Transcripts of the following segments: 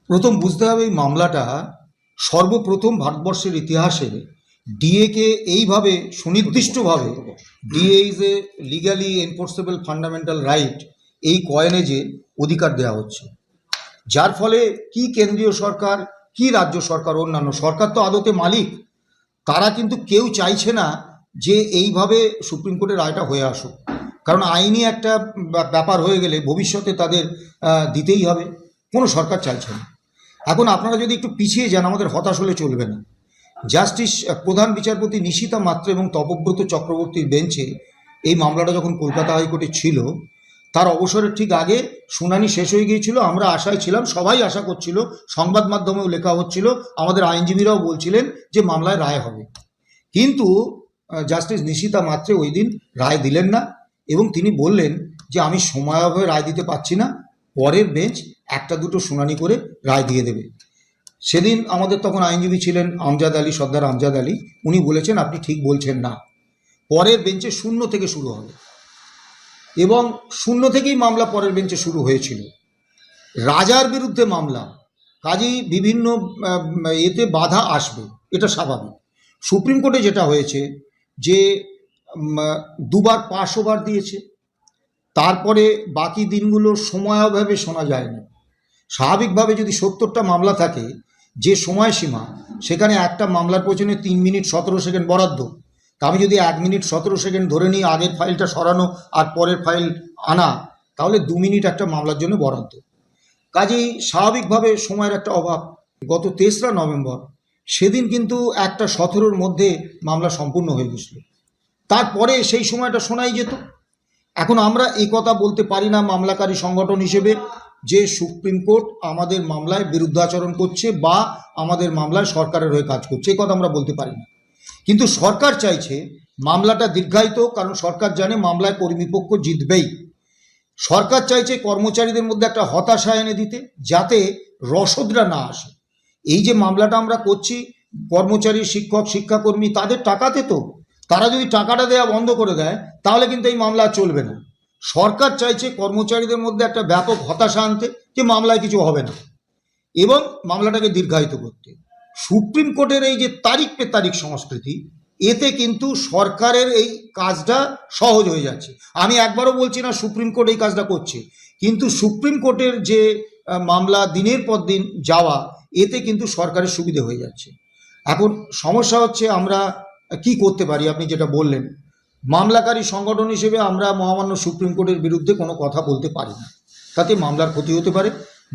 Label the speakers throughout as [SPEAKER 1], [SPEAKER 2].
[SPEAKER 1] প্রথম বুঝতে হবে এই মামলাটা সর্বপ্রথম ভারতবর্ষের ইতিহাসে ডিএকে এইভাবে সুনির্দিষ্টভাবে DA is a legally enforceable fundamental right এই কয়েনেজে অধিকার দেওয়া হচ্ছে, যার ফলে কি কেন্দ্রীয় সরকার কি রাজ্য সরকার অন্যান্য সরকার তো আদতে মালিক, তারা কিন্তু কেউ চাইছে না যে এইভাবে সুপ্রিম কোর্টের রায়টা হয়ে আসুক, কারণ আইনি একটা ব্যাপার হয়ে গেলে ভবিষ্যতে তাদের দিতেই হবে, কোনো সরকার চাইছে না। এখন আপনারা যদি একটু পিছিয়ে যান আমাদের হতাশ হলে চলবে না। জাস্টিস প্রধান বিচারপতি নিশিতা মাত্র এবং তপব্রত চক্রবর্তীর বেঞ্চে এই মামলাটা যখন কলকাতা হাইকোর্টে ছিল তার অবসরের ঠিক আগে শুনানি শেষ হয়ে গিয়েছিল। আমরা আশায় ছিলাম, সবাই আশা করছিল, সংবাদ মাধ্যমেও লেখা হচ্ছিল, আমাদের আইনজীবীরাও বলছিলেন যে মামলায় রায় হবে। কিন্তু জাস্টিস নিশিতা মাত্রে ওই দিন রায় দিলেন না এবং তিনি বললেন যে আমি সময়াভাবে রায় দিতে পারছি না, পরের বেঞ্চ একটা দুটো শুনানি করে রায় দিয়ে দেবে। সেদিন আমাদের তখন আইনজীবী ছিলেন আমজাদ আলী, সর্দার আমজাদ আলী, উনি বলেছেন আপনি ঠিক বলছেন না, পরের বেঞ্চে 0 থেকে শুরু হবে, এবং 0 থেকেই মামলা পরের বেঞ্চে শুরু হয়েছিল। রাজার বিরুদ্ধে মামলা, কাজেই বিভিন্ন এতে বাধা আসবে, এটা স্বাভাবিক। সুপ্রিম কোর্টে যেটা হয়েছে যে দুবার পাশ ওভার দিয়েছে, তারপরে বাকি দিনগুলো সময়াভাবে শোনা যায়নি। স্বাভাবিকভাবে যদি 70টা মামলা থাকে, যে সময়সীমা সেখানে একটা মামলার পেছনে 3 মিনিট 17 সেকেন্ড বরাদ্দ, তা আমি যদি 1 মিনিট 17 সেকেন্ড ধরে নিই আগের ফাইলটা সরানো আর পরের ফাইল আনা, তাহলে 2 মিনিট একটা মামলার জন্য বরাদ্দ। কাজেই স্বাভাবিকভাবে সময়ের একটা অভাব। গত 3রা নভেম্বর সেদিন কিন্তু 1টা 17-র মধ্যে মামলা সম্পূর্ণ হয়ে গেছিল, তারপরে সেই সময়টা শোনাই যেত। এখন আমরা এই কথা বলতে পারি না মামলাকারী সংগঠন হিসেবে যে সুপ্রিম কোর্ট আমাদের মামলায় বিরুদ্ধাচরণ করছে বা আমাদের মামলায় সরকারের হয়ে কাজ করছে, এই কথা আমরা বলতে পারি না। কিন্তু সরকার চাইছে মামলাটা দীর্ঘায়িত, কারণ সরকার জানে মামলায় কর্মীপক্ষ জিতবেই। সরকার চাইছে কর্মচারীদের মধ্যে একটা হতাশা এনে দিতে, যাতে রসদরা না আসে। এই যে মামলাটা আমরা করছি, কর্মচারী, শিক্ষক, শিক্ষাকর্মী তাদের টাকাতে, তো তারা যদি টাকাটা দেওয়া বন্ধ করে দেয় তাহলে কিন্তু এই মামলা চলবে না। সরকার চাইছে কর্মচারীদের মধ্যে একটা ব্যাপক হতাশা আনতে যে মামলায় কিছু হবে না এবং মামলাটাকে দীর্ঘায়িত করতে। সুপ্রিম কোর্টের এই যে তারিখ পে তারিখ সংস্কৃতি, এতে কিন্তু সরকারের এই কাজটা সহজ হয়ে যাচ্ছে। আমি একবারও বলছি না সুপ্রিম কোর্ট এই কাজটা করছে, কিন্তু সুপ্রিম কোর্টের যে মামলা দিনের পর দিন যাওয়া, এতে কিন্তু সরকারের সুবিধে হয়ে যাচ্ছে। এখন সমস্যা হচ্ছে আমরা কি করতে পারি। আপনি যেটা বললেন, মামলাকারী সংগঠন হিসেবে আমরা মহামান্য সুপ্রিম কোর্টের বিরুদ্ধে কোনো কথা বলতে পারি না, তাতে মামলার ক্ষতি হতে পারে।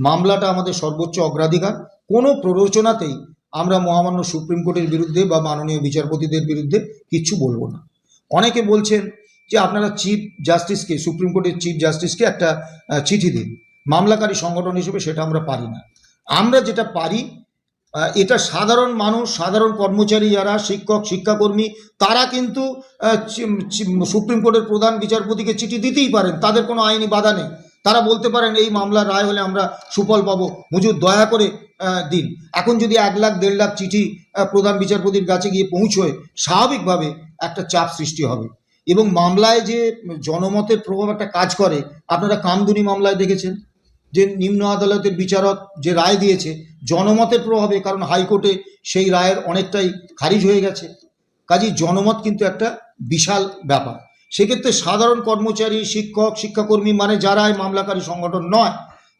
[SPEAKER 1] মামলাটা আমাদের সর্বোচ্চ অগ্রাধিকার। কোনো প্ররোচনাতেই আমরা মহামান্য সুপ্রিম কোর্টের বিরুদ্ধে বা মাননীয় বিচারপতিদের বিরুদ্ধে কিচ্ছু বলবো না। অনেকে বলছেন যে আপনারা চিফ জাস্টিসকে, সুপ্রিম কোর্টের চিফ জাস্টিসকে একটা চিঠি দিন। মামলাকারী সংগঠন হিসেবে সেটা আমরা পারি না। আমরা যেটা পারি, এটা সাধারণ মানুষ, সাধারণ কর্মচারী যারা শিক্ষক, শিক্ষাকর্মী, তারা কিন্তু সুপ্রিম কোর্টের প্রধান বিচারপতিকে চিঠি দিতেই পারেন, তাদের কোনো আইনি বাধা নেই। তারা বলতে পারেন এই মামলার রায় হলে আমরা সুফল পাবো, হুজুর দয়া করে দিন। এখন যদি 1 লাখ 1.5 লাখ চিঠি প্রধান বিচারপতির কাছে গিয়ে পৌঁছয়, স্বাভাবিকভাবে একটা চাপ সৃষ্টি হবে এবং মামলায় যে জনমতের প্রভাব একটা কাজ করে। আপনারা কামদুনি মামলায় দেখেছেন যে নিম্ন আদালতের বিচারক যে রায় দিয়েছে জনমতের প্রভাবে, কারণ হাইকোর্টে সেই রায়ের অনেকটাই খারিজ হয়ে গেছে। কাজেই জনমত কিন্তু একটা বিশাল ব্যাপার। সেক্ষেত্রে সাধারণ কর্মচারী, শিক্ষক, শিক্ষাকর্মী, মানে যারা এই মামলাকারী সংগঠন নয়,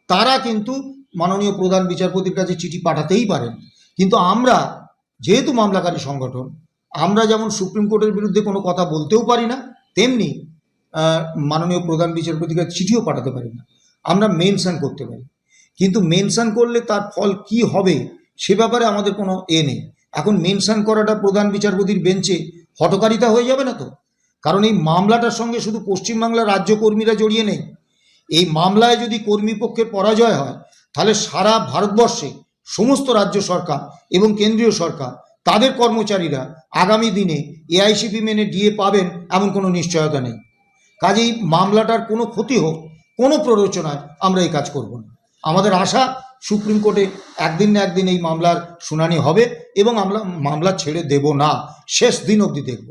[SPEAKER 1] তারা কিন্তু মাননীয় প্রধান বিচারপতির কাছে চিঠি পাঠাতেই পারেন। কিন্তু আমরা যেহেতু মামলাকারী সংগঠন, আমরা যেমন সুপ্রিম কোর্টের বিরুদ্ধে কোনো কথা বলতেও পারি না, তেমনি মাননীয় প্রধান বিচারপতির কাছে চিঠিও পাঠাতে পারি না। আমরা মেনশন করতে পারি, কিন্তু মেনশন করলে তার ফল কি হবে সে ব্যাপারে আমাদের কোনো নেই। এখন মেনশন করাটা প্রধান বিচারপতির বেঞ্চে হঠকারিতা হয়ে যাবে না তো? কারণ এই মামলাটার সঙ্গে শুধু পশ্চিমবাংলার রাজ্য কর্মীরা জড়িয়ে নেই। এই মামলায় যদি কর্মীপক্ষের পরাজয় হয়, তাহলে সারা ভারতবর্ষে সমস্ত রাজ্য সরকার এবং কেন্দ্রীয় সরকার, তাদের কর্মচারীরা আগামী দিনে এআইসিপি মেনে ডিএ পাবেন এমন কোনো নিশ্চয়তা নেই। কাজেই মামলাটার কোনো ক্ষতি হোক, কোনো প্ররোচনায় আমরা এই কাজ করব না। আমাদের আশা সুপ্রিম কোর্টে একদিন না একদিন এই মামলার শুনানি হবে এবং আমরা মামলা ছেড়ে দেব না, শেষ দিন অবধি দেখব।